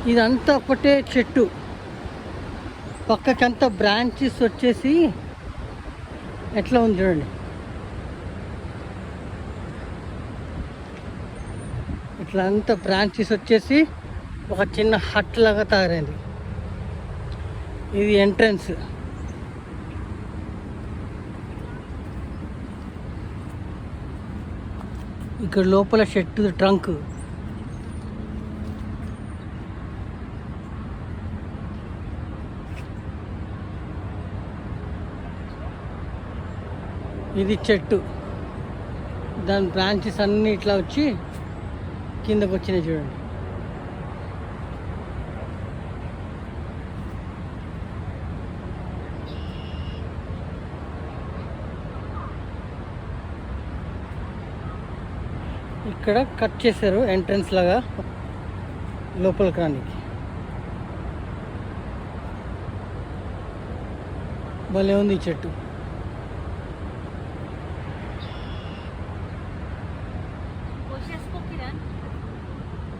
ఇదంతా ఒకటే చెట్టు, పక్కకంతా బ్రాంచెస్ వచ్చేసి ఎట్లా ఉంది చూడండి. ఇట్లా అంతా బ్రాంచెస్ వచ్చేసి ఒక చిన్న హట్ లాగా తయారైంది. ఇది ఎంట్రన్స్. ఇక్కడ లోపల షెడ్ ట్రంక్. ఇది చెట్టు, దాని బ్రాంచెస్ అన్నీ ఇట్లా వచ్చి కిందకు వచ్చినాయి చూడండి. ఇక్కడ కట్ చేశారు ఎంట్రన్స్ లాగా లోపలికి రానికి. భలే ఉంది ఈ చెట్టు.